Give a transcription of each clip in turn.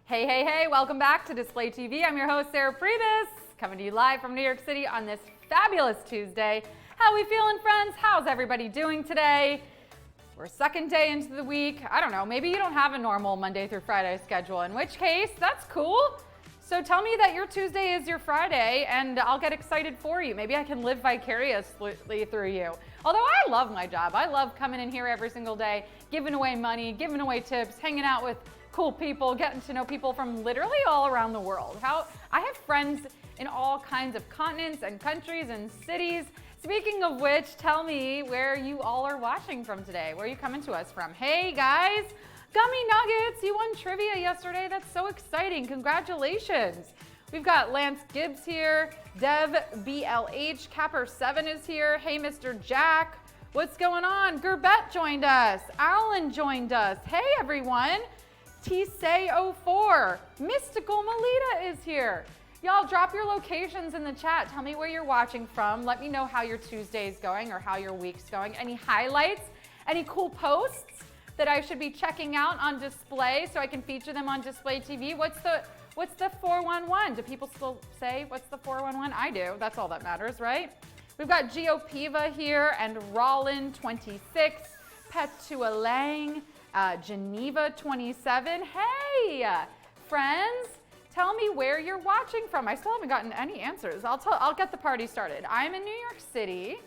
Hey, hey, hey, welcome back to Display TV. I'm your host, Sarah Pribis, coming to you live from New York City on this fabulous Tuesday. How we feeling, friends? How's everybody doing today? We're second day into the week. I don't know, maybe you don't have a normal Monday through Friday schedule, in which case, that's cool. So tell me that your Tuesday is your Friday and I'll get excited for you. Maybe I can live vicariously through you. Although I love my job. I love coming in here every single day, giving away money, giving away tips, hanging out with cool people, getting to know people from literally all around the world. I have friends in all kinds of continents and countries and cities. Speaking of which, tell me where you all are watching from today. Where are you coming to us from? Hey guys, Gummy Nuggets, you won trivia yesterday. That's so exciting. Congratulations. We've got Lance Gibbs here, Dev BLH, Capper7 is here. Hey, Mr. Jack, what's going on? Gerbette joined us. Alan joined us. Hey, everyone. Tsay04, Mystical Melita is here. Y'all drop your locations in the chat. Tell me where you're watching from. Let me know how your Tuesday's going or how your week's going. Any highlights, any cool posts that I should be checking out on display so I can feature them on Display TV? What's the 411? Do people still say, what's the 411? I do, that's all that matters, right? We've got Geopiva here and Rollin26, Petualang, Geneva 27. Hey, friends, tell me where you're watching from. I still haven't gotten any answers. I'll get the party started. I'm in New York City.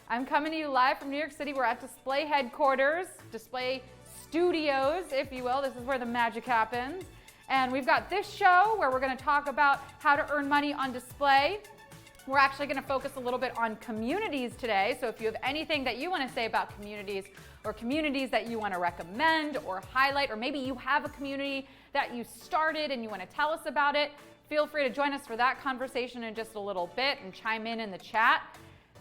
I'm coming to you live from New York City. We're at Display headquarters, Display Studios, if you will. This is where the magic happens. And we've got this show where we're going to talk about how to earn money on display. We're actually going to focus a little bit on communities today. So if you have anything that you want to say about communities or communities that you want to recommend or highlight, or maybe you have a community that you started and you want to tell us about it, feel free to join us for that conversation in just a little bit and chime in the chat.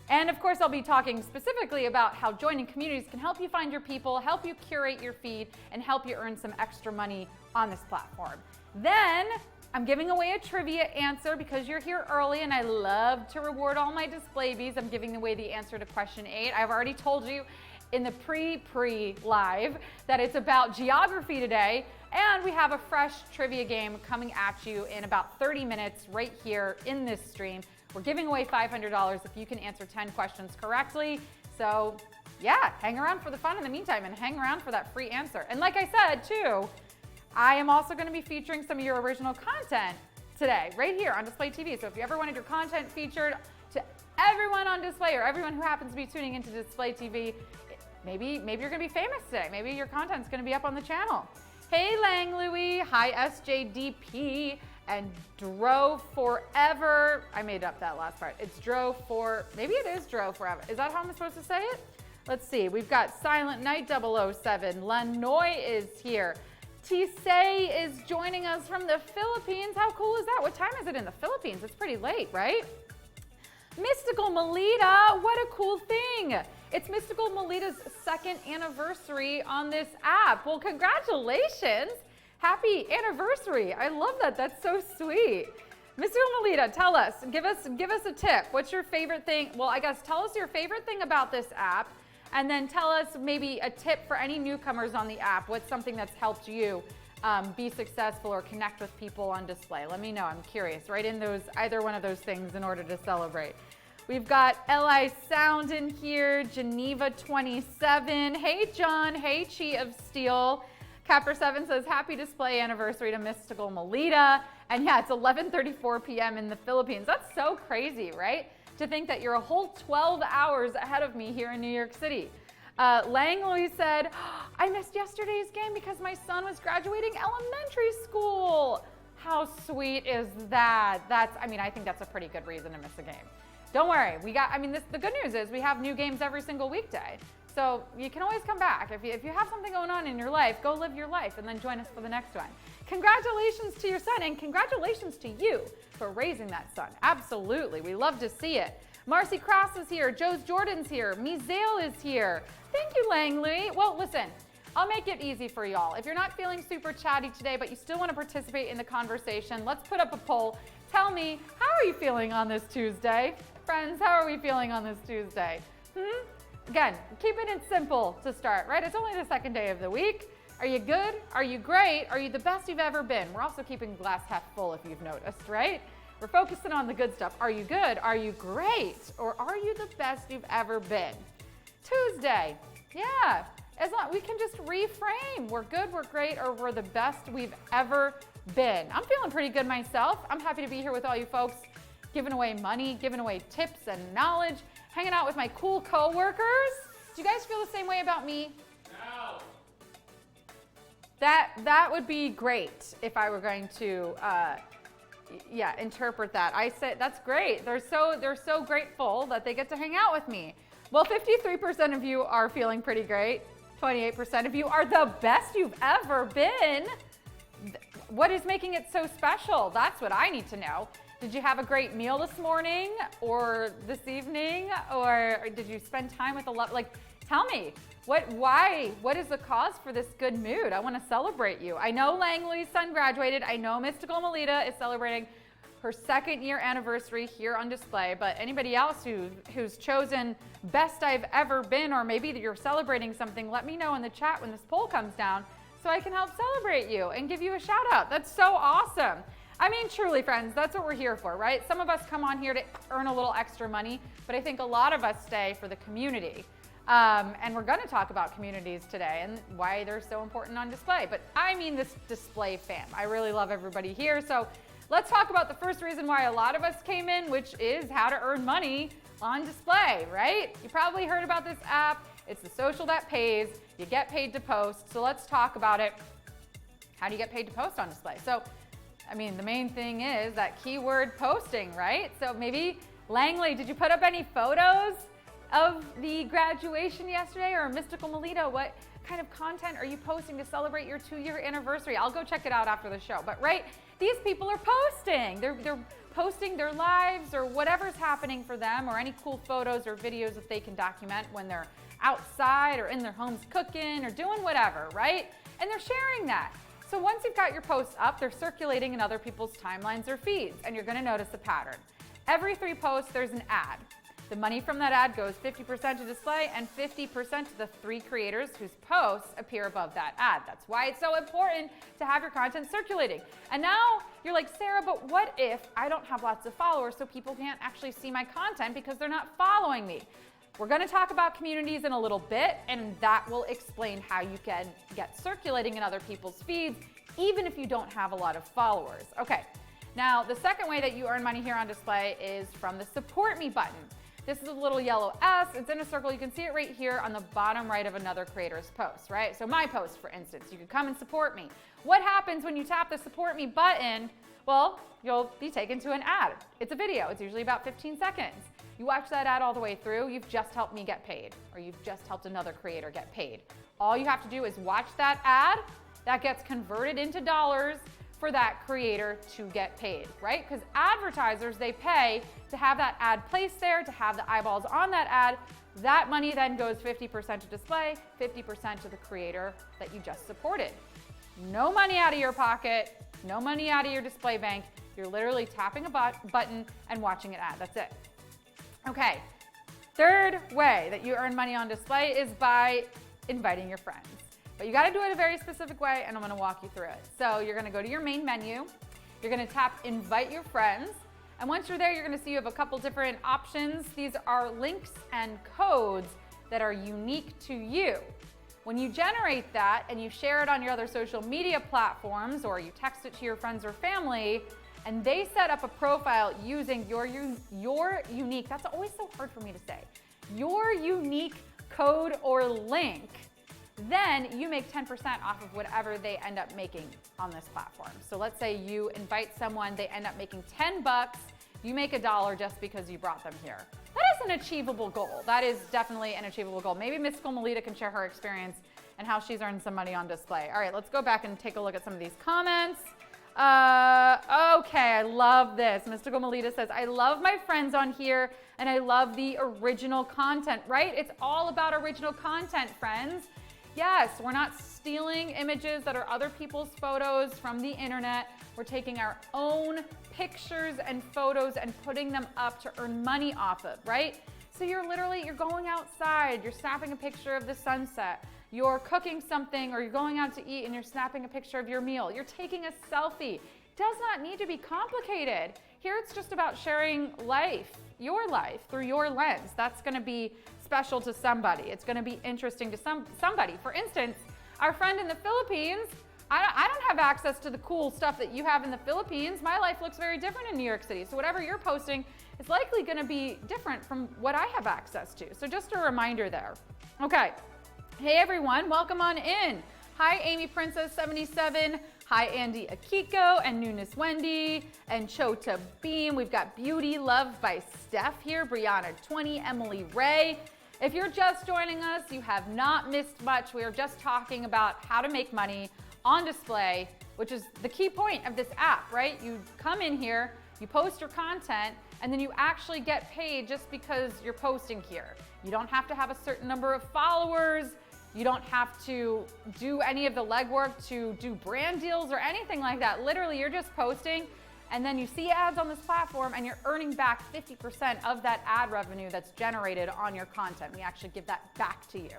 And of course, I'll be talking specifically about how joining communities can help you find your people, help you curate your feed, and help you earn some extra money on this platform. Then I'm giving away a trivia answer because you're here early and I love to reward all my display bees. I'm giving away the answer to question 8. I've already told you in the pre-live that it's about geography today, and we have a fresh trivia game coming at you in about 30 minutes right here in this stream. We're giving away $500 if you can answer 10 questions correctly. So yeah, hang around for the fun in the meantime and hang around for that free answer. And like I said too, I am also going to be featuring some of your original content today, right here on Display TV. So if you ever wanted your content featured to everyone on display or everyone who happens to be tuning into Display TV, maybe you're going to be famous today. Maybe your content's going to be up on the channel. Hey Lang Louie, hi SJDP, and Dro Forever. I made up that last part. It's Dro for, maybe it is Dro Forever. Is that how I'm supposed to say it? Let's see. We've got Silent Night 007. Lanoy is here. Tisay is joining us from the Philippines. How cool is that? What time is it in the Philippines? It's pretty late, right? Mystical Melita, what a cool thing. It's Mystical Melita's 2nd anniversary on this app. Well, congratulations. Happy anniversary. I love that. That's so sweet. Mystical Melita, tell us, give us a tip. What's your favorite thing? Well, I guess tell us your favorite thing about this app, and then tell us maybe a tip for any newcomers on the app. What's something that's helped you be successful or connect with people on display? Let me know. I'm curious. Write in either one of those things in order to celebrate. We've got LI Sound in here, Geneva 27. Hey John, hey Chi of Steel. Capper7 says, happy display anniversary to Mystical Melita. And yeah, it's 11:34 p.m. in the Philippines. That's so crazy, right? To think that you're a whole 12 hours ahead of me here in New York City. Lang Louis said, I missed yesterday's game because my son was graduating elementary school. How sweet is that? I think that's a pretty good reason to miss a game. Don't worry, the good news is we have new games every single weekday. So you can always come back. If you have something going on in your life, go live your life and then join us for the next one. Congratulations to your son and congratulations to you for raising that son. Absolutely, we love to see it. Marcy Cross is here, Joe's Jordan's here, Mizael is here. Thank you, Langley. Well, listen, I'll make it easy for y'all. If you're not feeling super chatty today, but you still want to participate in the conversation, let's put up a poll. Tell me, how are you feeling on this Tuesday? Friends, how are we feeling on this Tuesday? Again, keeping it simple to start, right? It's only the second day of the week. Are you good? Are you great? Are you the best you've ever been? We're also keeping the glass half full if you've noticed, right? We're focusing on the good stuff. Are you good? Are you great? Or are you the best you've ever been? Tuesday, yeah. As long we can just reframe. We're good, we're great, or we're the best we've ever been. I'm feeling pretty good myself. I'm happy to be here with all you folks, giving away money, giving away tips and knowledge, hanging out with my cool coworkers. Do you guys feel the same way about me? No. That would be great if I were going to interpret that. I said that's great. They're so grateful that they get to hang out with me. Well, 53% of you are feeling pretty great. 28% of you are the best you've ever been. What is making it so special? That's what I need to know. Did you have a great meal this morning or this evening, or did you spend time with a lot? Like, tell me, what is the cause for this good mood? I want to celebrate you. I know Langley's son graduated. I know Mystical Melita is celebrating her 2nd year anniversary here on display, but anybody else who's chosen best I've ever been, or maybe that you're celebrating something, let me know in the chat when this poll comes down so I can help celebrate you and give you a shout out. That's so awesome. I mean, truly, friends, that's what we're here for, right? Some of us come on here to earn a little extra money, but I think a lot of us stay for the community. And we're gonna talk about communities today and why they're so important on display. But I mean this display fam. I really love everybody here. So let's talk about the first reason why a lot of us came in, which is how to earn money on display, right? You probably heard about this app. It's the social that pays. You get paid to post. So let's talk about it. How do you get paid to post on display? So, I mean, the main thing is that keyword posting, right? So maybe, Langley, did you put up any photos of the graduation yesterday? Or Mystical Melita, what kind of content are you posting to celebrate your 2-year anniversary? I'll go check it out after the show. But right, these people are posting. They're posting their lives or whatever's happening for them, or any cool photos or videos that they can document when they're outside or in their homes cooking or doing whatever, right? And they're sharing that. So once you've got your posts up, they're circulating in other people's timelines or feeds, and you're gonna notice a pattern. Every 3 posts, there's an ad. The money from that ad goes 50% to display and 50% to the 3 creators whose posts appear above that ad. That's why it's so important to have your content circulating. And now you're like, Sarah, but what if I don't have lots of followers so people can't actually see my content because they're not following me? We're gonna talk about communities in a little bit, and that will explain how you can get circulating in other people's feeds, even if you don't have a lot of followers. Okay, now the second way that you earn money here on display is from the Support Me button. This is a little yellow S, it's in a circle. You can see it right here on the bottom right of another creator's post, right? So my post, for instance, you could come and support me. What happens when you tap the Support Me button? Well, you'll be taken to an ad. It's a video, it's usually about 15 seconds. You watch that ad all the way through, you've just helped me get paid, or you've just helped another creator get paid. All you have to do is watch that ad, that gets converted into dollars for that creator to get paid, right? Because advertisers, they pay to have that ad placed there, to have the eyeballs on that ad. That money then goes 50% to display, 50% to the creator that you just supported. No money out of your pocket, no money out of your display bank. You're literally tapping a button and watching an ad, that's it. Okay, third way that you earn money on display is by inviting your friends. But you gotta do it a very specific way, and I'm gonna walk you through it. So you're gonna go to your main menu, you're gonna tap Invite Your Friends, and once you're there, you're gonna see you have a couple different options. These are links and codes that are unique to you. When you generate that and you share it on your other social media platforms, or you text it to your friends or family, and they set up a profile using your unique, that's always so hard for me to say, your unique code or link, then you make 10% off of whatever they end up making on this platform. So let's say you invite someone, they end up making 10 bucks, you make $1 just because you brought them here. That is an achievable goal. That is definitely an achievable goal. Maybe Mystical Melita can share her experience and how she's earned some money on display. All right, let's go back and take a look at some of these comments. Okay, I love this. Mystical Melita says, I love my friends on here and I love the original content, right? It's all about original content, friends. Yes, we're not stealing images that are other people's photos from the internet. We're taking our own pictures and photos and putting them up to earn money off of, right? So you're going outside, you're snapping a picture of the sunset, you're cooking something, or you're going out to eat and you're snapping a picture of your meal. You're taking a selfie. It does not need to be complicated. Here it's just about sharing life, your life, through your lens. That's gonna be special to somebody. It's gonna be interesting to somebody. For instance, our friend in the Philippines, I don't have access to the cool stuff that you have in the Philippines. My life looks very different in New York City. So whatever you're posting is likely gonna be different from what I have access to. So just a reminder there. Okay, hey everyone, welcome on in. Hi Amy Princess 77, hi Andy Akiko and Nunes Wendy and Chota Beam. We've got Beauty Love by Steph here, Brianna 20, Emily Ray. If you're just joining us, you have not missed much. We are just talking about how to make money on display, which is the key point of this app, right? You come in here, you post your content, and then you actually get paid just because you're posting here. You don't have to have a certain number of followers. You don't have to do any of the legwork to do brand deals or anything like that. Literally, you're just posting, and then you see ads on this platform, and you're earning back 50% of that ad revenue that's generated on your content. We actually give that back to you.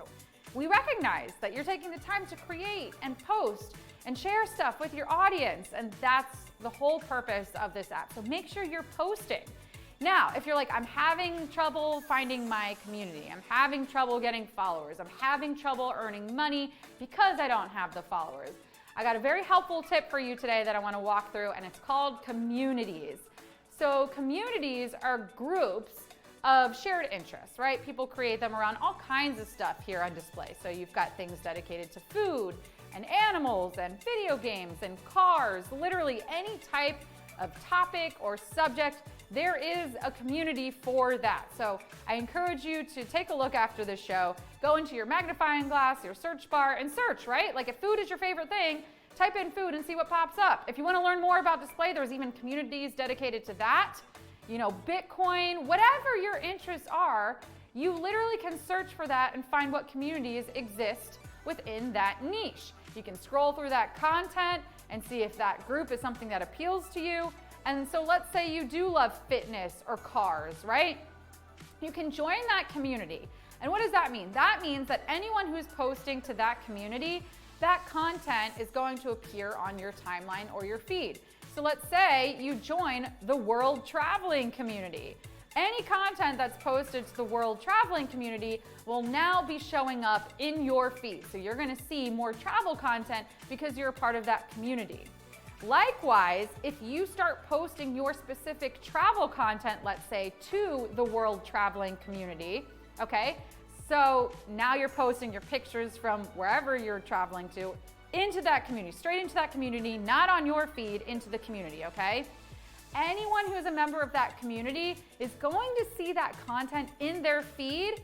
We recognize that you're taking the time to create and post and share stuff with your audience, and that's the whole purpose of this app. So make sure you're posting. Now, if you're like, I'm having trouble finding my community, I'm having trouble getting followers, I'm having trouble earning money because I don't have the followers, I got a very helpful tip for you today that I want to walk through, and it's called communities. So communities are groups of shared interests, right? People create them around all kinds of stuff here on display. So you've got things dedicated to food and animals and video games and cars, literally any type of topic or subject, there is a community for that. So I encourage you to take a look after this show, go into your magnifying glass, your search bar, and search, right? Like if food is your favorite thing, type in food and see what pops up. If you want to learn more about display, there's even communities dedicated to that. You know, Bitcoin, whatever your interests are, you literally can search for that and find what communities exist within that niche. You can scroll through that content and see if that group is something that appeals to you. And so let's say you do love fitness or cars, right? You can join that community. And what does that mean? That means that anyone who's posting to that community, that content is going to appear on your timeline or your feed. So let's say you join the world traveling community. Any content that's posted to the world traveling community will now be showing up in your feed. So you're gonna see more travel content because you're a part of that community. Likewise, if you start posting your specific travel content, let's say, to the world traveling community, okay? So now you're posting your pictures from wherever you're traveling to into that community, straight into that community, not on your feed, into the community, okay? Anyone who is a member of that community is going to see that content in their feed,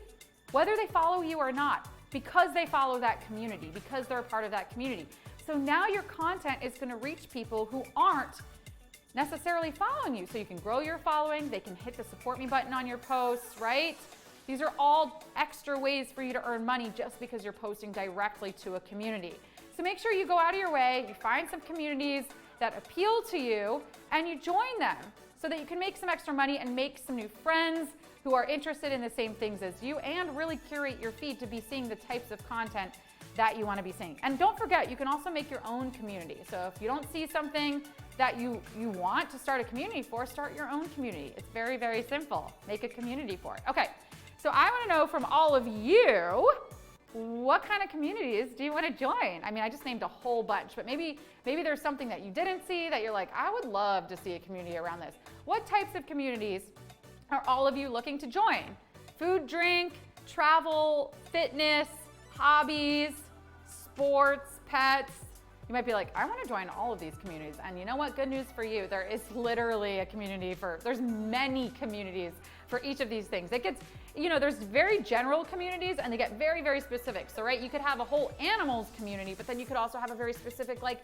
whether they follow you or not, because they follow that community, because they're a part of that community. So now your content is gonna reach people who aren't necessarily following you. So you can grow your following, they can hit the support me button on your posts, right? These are all extra ways for you to earn money just because you're posting directly to a community. So make sure you go out of your way, you find some communities that appeal to you, and you join them so that you can make some extra money and make some new friends who are interested in the same things as you, and really curate your feed to be seeing the types of content that you want to be seeing. And don't forget, you can also make your own community. So if you don't see something that you want to start a community for, start your own community. It's very, very simple. Make a community for it. Okay, so I want to know from all of you, what kind of communities do you want to join? I mean, I just named a whole bunch, but maybe there's something that you didn't see that you're like, I would love to see a community around this. What types of communities are all of you looking to join? Food, drink, travel, fitness, hobbies, sports, pets. You might be like, I want to join all of these communities. And you know what? Good news for you. There is literally a community there's many communities for each of these things. It gets, there's very general communities and they get very, very specific. So, right, you could have a whole animals community, but then you could also have a very specific, like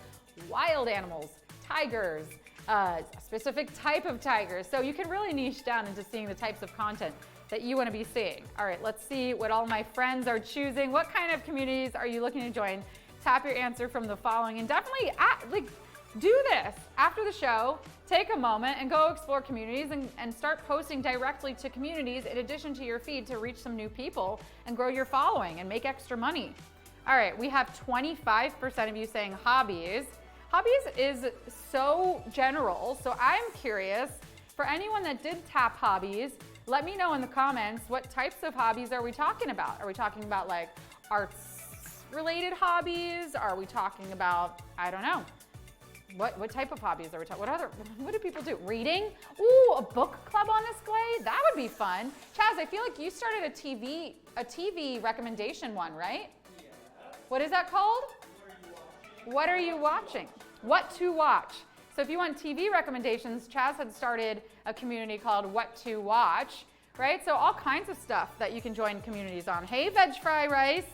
wild animals, tigers, a specific type of tigers. So you can really niche down into seeing the types of content that you want to be seeing. All right, let's see what all my friends are choosing. What kind of communities are you looking to join? Tap your answer from the following, and definitely do this after the show. Take a moment and go explore communities and start posting directly to communities in addition to your feed to reach some new people and grow your following and make extra money. All right, we have 25% of you saying hobbies. Hobbies is so general, so I'm curious, for anyone that did tap hobbies, let me know in the comments, what types of hobbies are we talking about? Are we talking about like arts-related hobbies? Are we talking about, I don't know, what type of hobbies are we talking? What do people do? Reading? Ooh, a book club on display? That would be fun. Chaz, I feel like you started a TV recommendation one, right? Yeah. What is that called? What are you watching? What to watch. So if you want TV recommendations, Chaz had started a community called What to Watch, right? So all kinds of stuff that you can join communities on. Hey, Veg Fry Rice.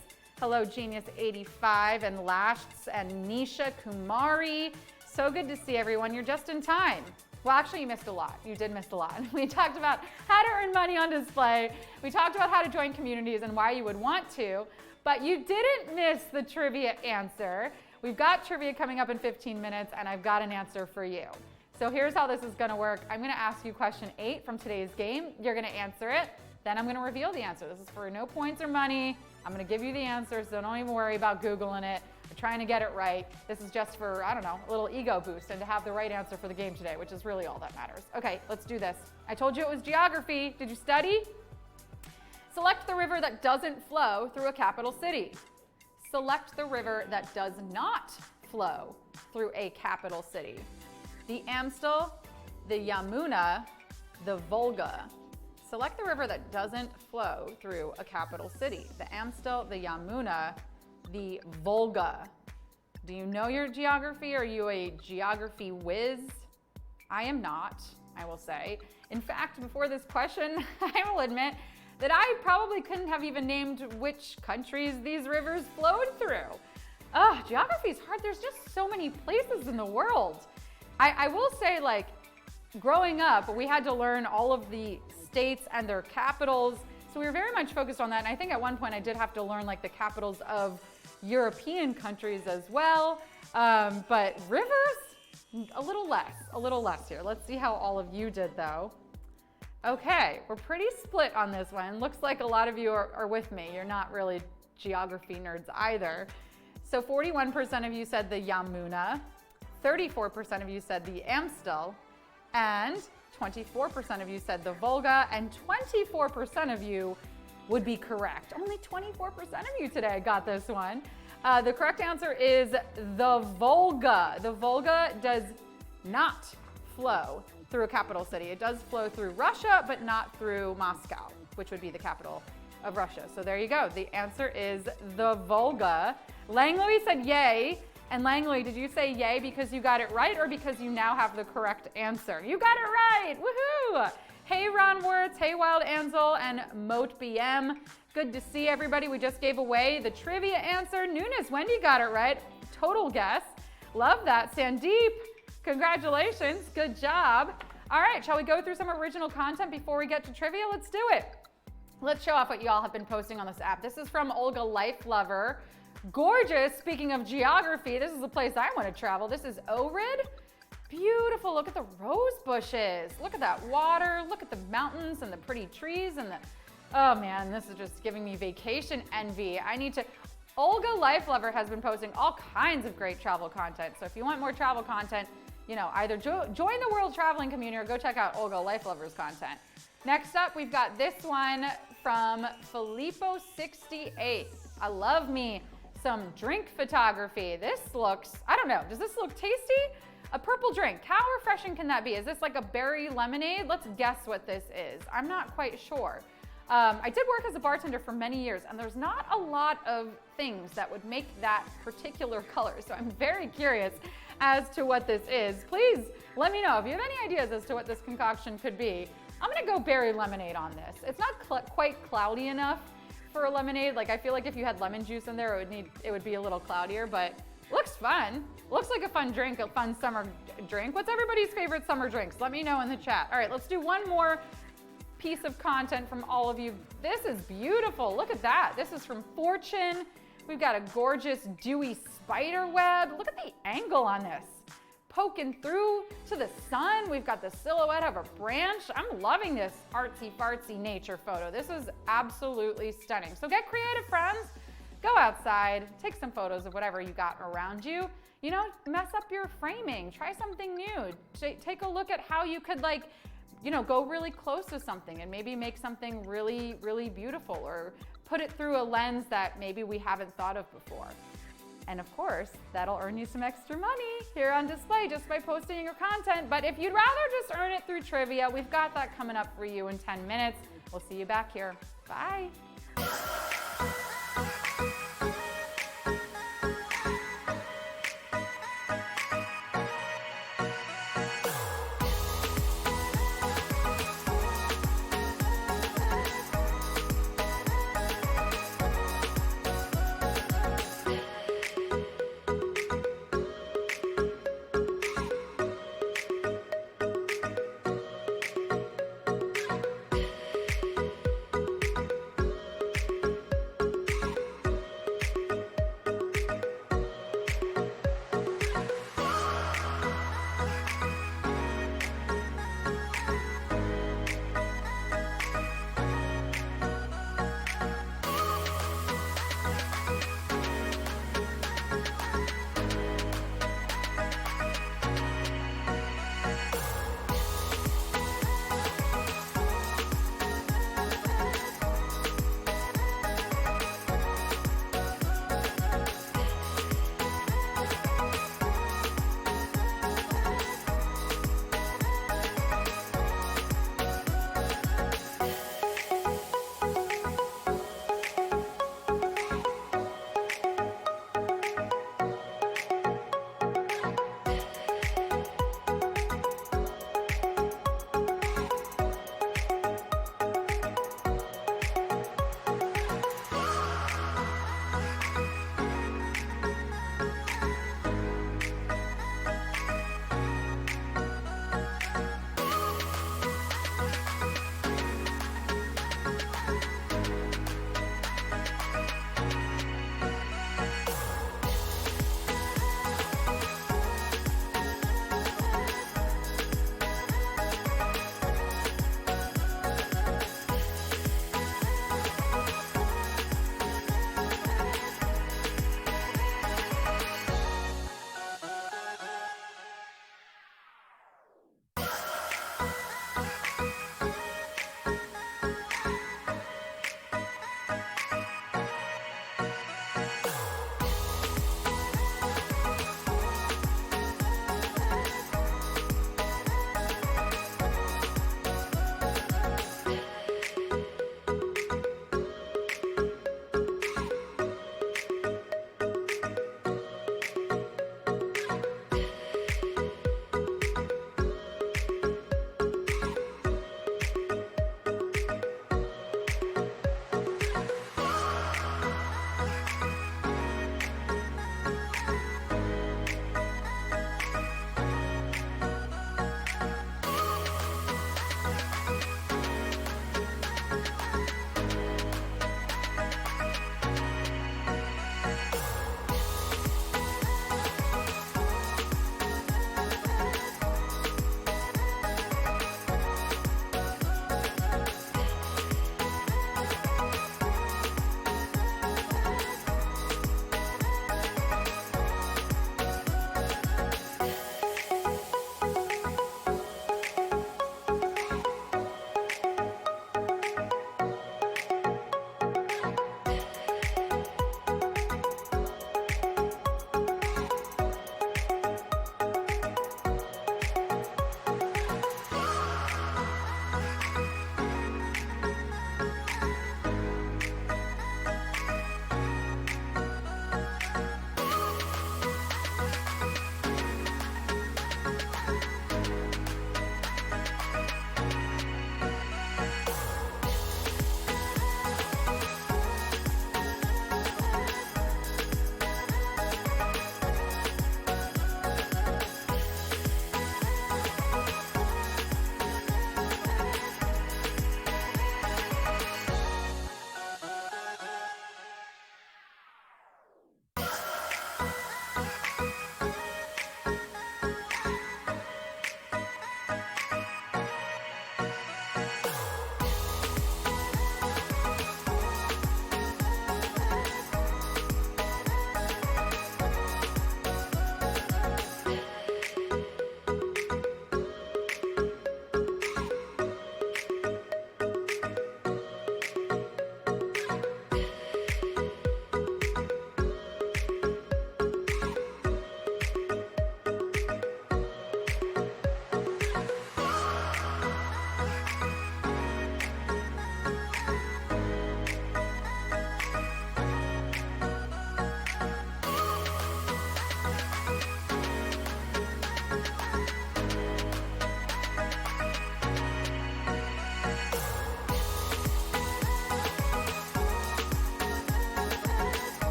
Hello, Genius85 and Lashts and Nisha Kumari. So good to see everyone. You're just in time. Well, actually, you missed a lot. You did miss a lot. We talked about how to earn money on display. We talked about how to join communities and why you would want to, but you didn't miss the trivia answer. We've got trivia coming up in 15 minutes, and I've got an answer for you. So here's how this is gonna work. I'm gonna ask you question 8 from today's game. You're gonna answer it. Then I'm gonna reveal the answer. This is for no points or money. I'm gonna give you the answer, so don't even worry about Googling it. We're trying to get it right. This is just for, I don't know, a little ego boost and to have the right answer for the game today, which is really all that matters. Okay, let's do this. I told you it was geography. Did you study? Select the river that doesn't flow through a capital city. Select the river that does not flow through a capital city. The Amstel, the Yamuna, the Volga. Select the river that doesn't flow through a capital city. The Amstel, the Yamuna, the Volga. Do you know your geography? Are you a geography whiz? I am not, I will say. In fact, before this question, I will admit that I probably couldn't have even named which countries these rivers flowed through. Geography is hard. There's just so many places in the world. I will say, like, growing up, we had to learn all of the states and their capitals. So we were very much focused on that. And I think at one point I did have to learn like the capitals of European countries as well. But rivers, a little less here. Let's see how all of you did though. Okay, we're pretty split on this one. Looks like a lot of you are with me. You're not really geography nerds either. So 41% of you said the Yamuna, 34% of you said the Amstel, and 24% of you said the Volga, and 24% of you would be correct. Only 24% of you today got this one. The correct answer is the Volga. The Volga does not flow through a capital city. It does flow through Russia, but not through Moscow, which would be the capital of Russia. So there you go. The answer is the Volga. Langley said yay. And Langley, did you say yay because you got it right or because you now have the correct answer? You got it right. Woohoo! Hey Ron Wirtz, hey Wild Ansel, and Moat BM. Good to see everybody. We just gave away the trivia answer. Nunes, Wendy got it right. Total guess. Love that. Sandeep, congratulations. Good job. All right, shall we go through some original content before we get to trivia? Let's do it. Let's show off what y'all have been posting on this app. This is from Olga Life Lover. Gorgeous. Speaking of geography, this is the place I want to travel. This is Ohrid. Beautiful. Look at the rose bushes. Look at that water. Look at the mountains and the pretty trees and the, oh man, this is just giving me vacation envy. I need to, Olga Life Lover has been posting all kinds of great travel content. So if you want more travel content, you know, either join the world traveling community or go check out Olga Life Lover's content. Next up, we've got this one from Filippo68. I love me some drink photography. This looks, I don't know, does this look tasty? A purple drink, how refreshing can that be? Is this like a berry lemonade? Let's guess what this is. I'm not quite sure. I did work as a bartender for many years and there's not a lot of things that would make that particular color. So I'm very curious as to what this is. Please let me know if you have any ideas as to what this concoction could be. I'm gonna go berry lemonade on this. It's not quite cloudy enough for a lemonade. Like I feel like if you had lemon juice in there, it would be a little cloudier, but looks fun. Looks like a fun drink, a fun summer drink. What's everybody's favorite summer drinks? Let me know in the chat. All right, let's do one more piece of content from all of you. This is beautiful. Look at that. This is from Fortune. We've got a gorgeous dewy spider web. Look at the angle on this. Poking through to the sun. We've got the silhouette of a branch. I'm loving this artsy fartsy nature photo. This is absolutely stunning. So get creative, friends. Go outside, take some photos of whatever you got around you. You know, mess up your framing, try something new. Take a look at how you could like, you know, go really close to something and maybe make something really, really beautiful, or put it through a lens that maybe we haven't thought of before. And of course, that'll earn you some extra money here on display just by posting your content. But if you'd rather just earn it through trivia, we've got that coming up for you in 10 minutes. We'll see you back here. Bye.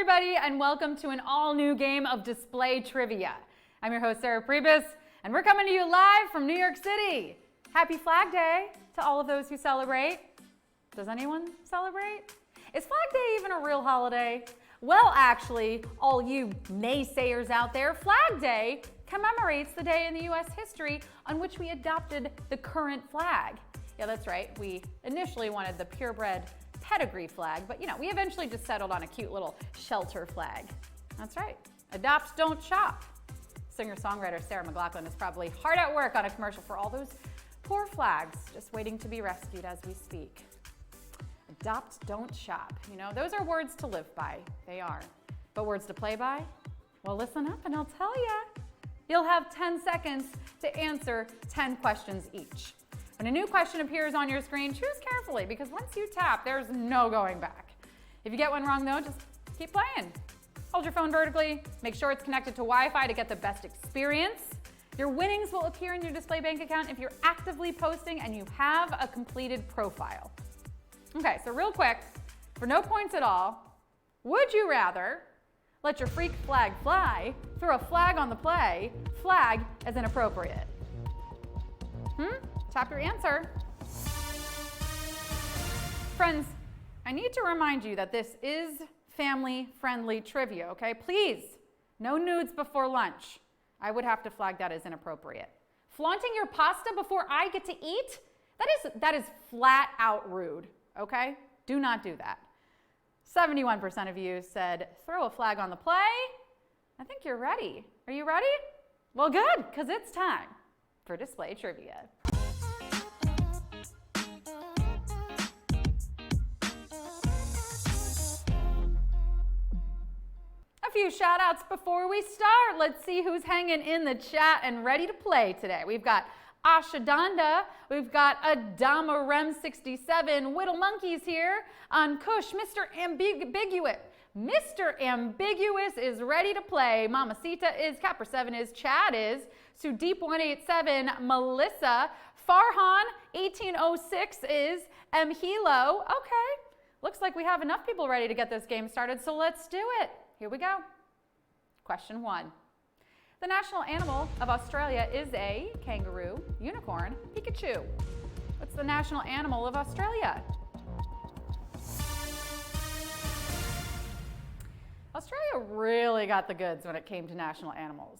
everybody, and welcome to an all-new game of display trivia. I'm your host, Sarah Pribis, and we're coming to you live from New York City. Happy Flag Day to all of those who celebrate. Does anyone celebrate? Is Flag Day even a real holiday? Well, actually, all you naysayers out there, Flag Day commemorates the day in the U.S. history on which we adopted the current flag. Yeah, that's right. We initially wanted the purebred pedigree flag, but we eventually just settled on a cute little shelter flag. That's right. Adopt, don't shop. Singer-songwriter Sarah McLachlan is probably hard at work on a commercial for all those poor flags just waiting to be rescued as we speak. Adopt, don't shop. Those are words to live by. They are. But words to play by? Well, listen up and I'll tell you. You'll have 10 seconds to answer 10 questions each. When a new question appears on your screen, choose carefully because once you tap, there's no going back. If you get one wrong though, just keep playing. Hold your phone vertically, make sure it's connected to Wi-Fi to get the best experience. Your winnings will appear in your display bank account if you're actively posting and you have a completed profile. Okay, so real quick, for no points at all, would you rather let your freak flag fly, throw a flag on the play, flag as inappropriate? Tap your answer. Friends, I need to remind you that this is family-friendly trivia, okay? Please, no nudes before lunch. I would have to flag that as inappropriate. Flaunting your pasta before I get to eat? That is flat out rude, okay? Do not do that. 71% of you said throw a flag on the play. I think you're ready. Are you ready? Well, good, because it's time for display trivia. Few shout outs before we start. Let's see who's hanging in the chat and ready to play today. We've got Ashadanda, we've got Adama Rem 67, Whittle Monkeys here on Kush, Mr. Ambiguous. Mr. Ambiguous is ready to play. Mamacita is, Capper 7 is, Chad is, Sudeep 187, Melissa, Farhan 1806 is, Hilo. Okay, looks like we have enough people ready to get this game started, so let's do it. Here we go. Question 1. The national animal of Australia is a kangaroo, unicorn, Pikachu. What's the national animal of Australia? Australia really got the goods when it came to national animals.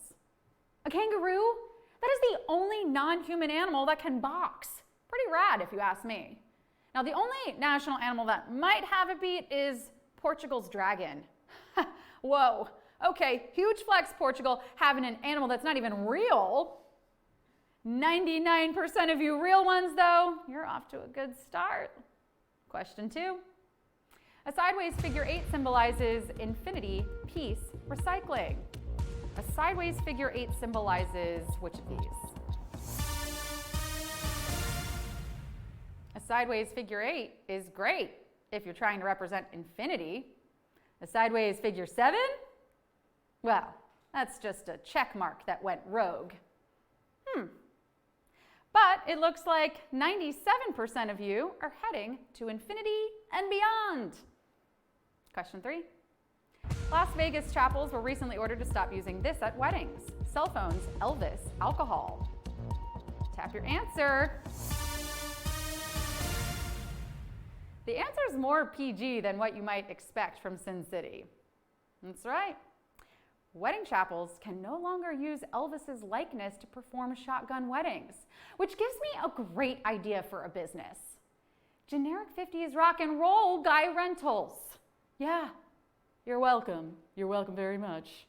A kangaroo? That is the only non-human animal that can box. Pretty rad if you ask me. Now the only national animal that might have a beat is Portugal's dragon. Whoa, okay, huge flex Portugal having an animal that's not even real. 99% of you real ones though, you're off to a good start. Question 2. A sideways figure 8 symbolizes infinity, peace, recycling. A sideways figure 8 symbolizes which of these? A sideways figure 8 is great if you're trying to represent infinity. A sideways figure 7? Well, that's just a check mark that went rogue. But it looks like 97% of you are heading to infinity and beyond. Question 3. Las Vegas chapels were recently ordered to stop using this at weddings: cell phones, Elvis, alcohol. Tap your answer. The answer is more PG than what you might expect from Sin City. That's right. Wedding chapels can no longer use Elvis's likeness to perform shotgun weddings, which gives me a great idea for a business. Generic 50s rock and roll guy rentals. Yeah, you're welcome. You're welcome very much.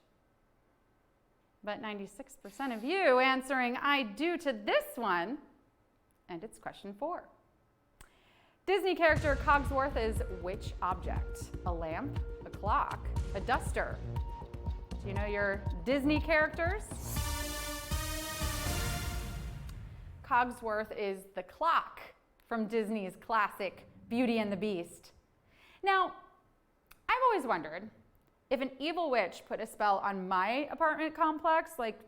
But 96% of you answering I do to this one, and it's question 4. Disney character Cogsworth is which object? A lamp, a clock, a duster? Do you know your Disney characters? Cogsworth is the clock from Disney's classic Beauty and the Beast. Now, I've always wondered, if an evil witch put a spell on my apartment complex, like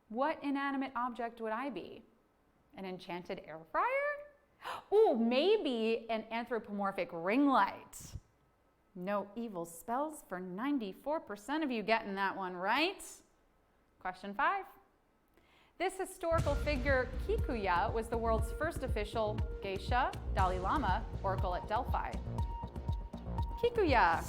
what inanimate object would I be? An enchanted air fryer? Oh, maybe an anthropomorphic ring light. No evil spells for 94% of you getting that one right. Question 5. This historical figure, Kikuya, was the world's first official geisha, Dalai Lama, oracle at Delphi. Kikuya.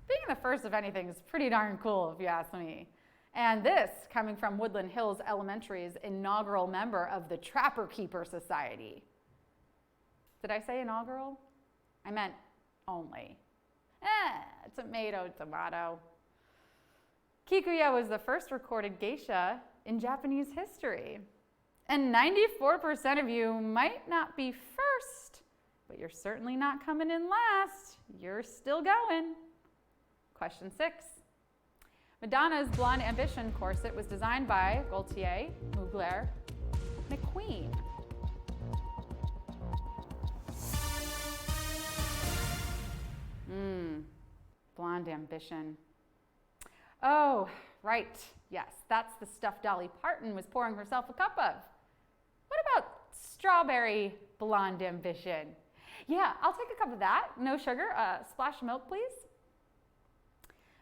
Being the first of anything is pretty darn cool, if you ask me. And this coming from Woodland Hills Elementary's inaugural member of the Trapper Keeper Society. Did I say inaugural? I meant only. Tomato, tomato. Kikuya was the first recorded geisha in Japanese history. And 94% of you might not be first, but you're certainly not coming in last. You're still going. Question 6. Madonna's Blonde Ambition corset was designed by Gaultier, Mugler, McQueen. Blonde Ambition. Oh, right. Yes, that's the stuff Dolly Parton was pouring herself a cup of. What about strawberry Blonde Ambition? Yeah, I'll take a cup of that. No sugar. Splash of milk, please.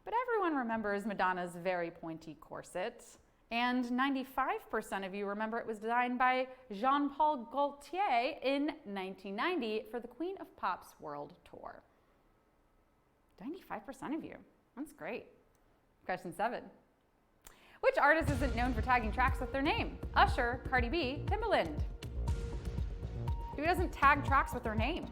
But everyone remembers Madonna's very pointy corset, and 95% of you remember it was designed by Jean-Paul Gaultier in 1990 for the Queen of Pop's World Tour. 95% of you. That's great. Question 7. Which artist isn't known for tagging tracks with their name? Usher, Cardi B, Timbaland. Who doesn't tag tracks with their name?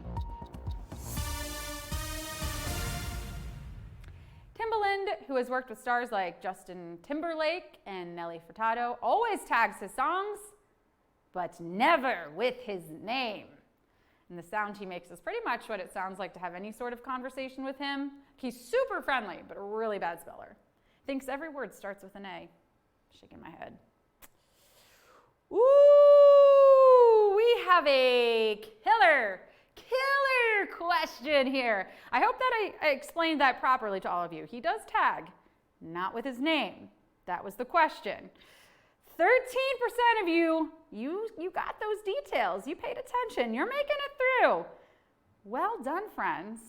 Timbaland, who has worked with stars like Justin Timberlake and Nelly Furtado, always tags his songs, but never with his name. And the sound he makes is pretty much what it sounds like to have any sort of conversation with him. He's super friendly, but a really bad speller. Thinks every word starts with an A. Shaking my head. Ooh, we have a killer question here. I hope that I explained that properly to all of you. He does tag, not with his name. That was the question. 13% of you got those details. You paid attention. You're making it through. Well done, friends.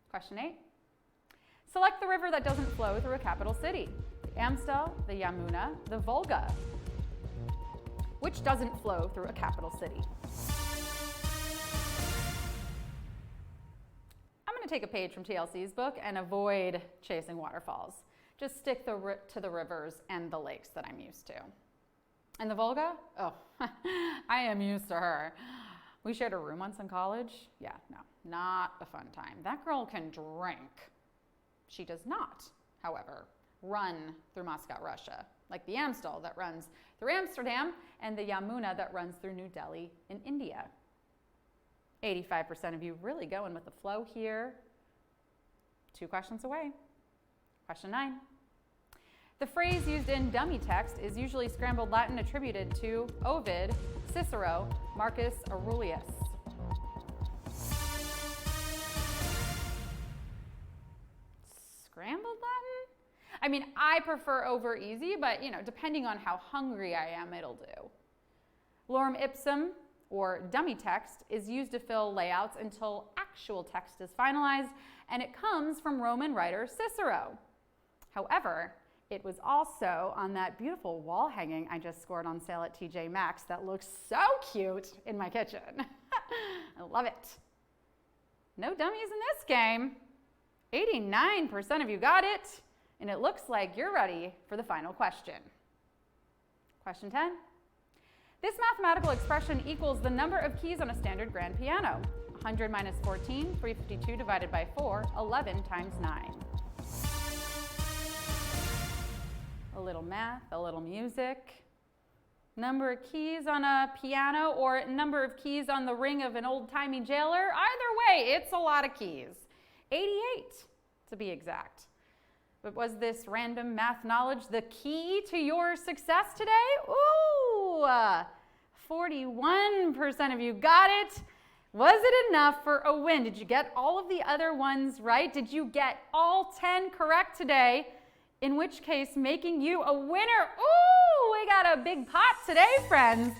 Question 8. Select the river that doesn't flow through a capital city. The Amstel, the Yamuna, the Volga. Which doesn't flow through a capital city? I'm going to take a page from TLC's book and avoid chasing waterfalls. Just stick to the rivers and the lakes that I'm used to. And the Volga? Oh, I am used to her. We shared a room once in college. Yeah, no, not a fun time. That girl can drink. She does not, however, run through Moscow, Russia, like the Amstel that runs through Amsterdam and the Yamuna that runs through New Delhi in India. 85% of you really going with the flow here. 2 questions away. Question 9. The phrase used in dummy text is usually scrambled Latin attributed to Ovid, Cicero, Marcus Aurelius. Scrambled Latin? I mean, I prefer over easy, but depending on how hungry I am, it'll do. Lorem ipsum, or dummy text, is used to fill layouts until actual text is finalized, and it comes from Roman writer Cicero. However, it was also on that beautiful wall hanging I just scored on sale at TJ Maxx that looks so cute in my kitchen. I love it. No dummies in this game. 89% of you got it, and it looks like you're ready for the final question. Question 10. This mathematical expression equals the number of keys on a standard grand piano. 100 minus 14, 352 divided by 4, 11 times 9. A little math, a little music. Number of keys on a piano or number of keys on the ring of an old-timey jailer. Either way, it's a lot of keys. 88 to be exact. But was this random math knowledge the key to your success today? Ooh, 41% of you got it. Was it enough for a win? Did you get all of the other ones right? Did you get all 10 correct today? In which case, making you a winner. Ooh, we got a big pot today, friends.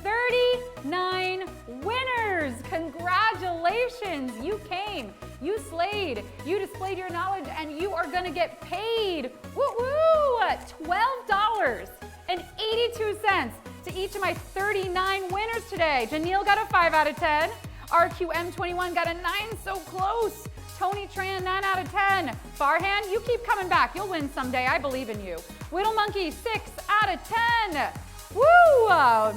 39 winners. Congratulations, you came, you slayed, you displayed your knowledge, and you are gonna get paid, woo-woo, $12.82 to each of my 39 winners today. Janelle got a 5 out of 10. RQM21 got a 9, so close. Tony Tran, 9 out of 10. Farhan, you keep coming back. You'll win someday. I believe in you. Whittle Monkey, 6 out of 10. Woo!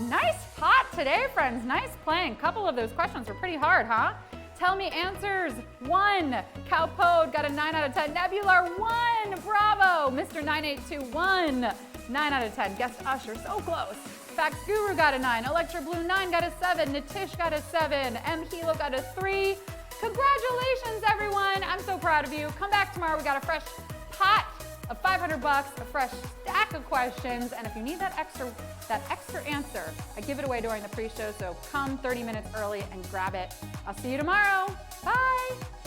Nice pot today, friends. Nice playing. A couple of those questions were pretty hard, huh? Tell me answers. 1. Cowpode got a 9 out of 10. Nebular, 1. Bravo. Mr. 9821, 9 out of 10. Guest Usher, so close. Facts Guru got a 9. Electra Blue 9 got a 7. Nitish got a 7. M Hilo got a 3. Congratulations, everyone. I'm so proud of you. Come back tomorrow. We got a fresh pot of 500 bucks, a fresh stack of questions, and if you need that extra answer, I give it away during the pre-show, so come 30 minutes early and grab it. I'll see you tomorrow. Bye.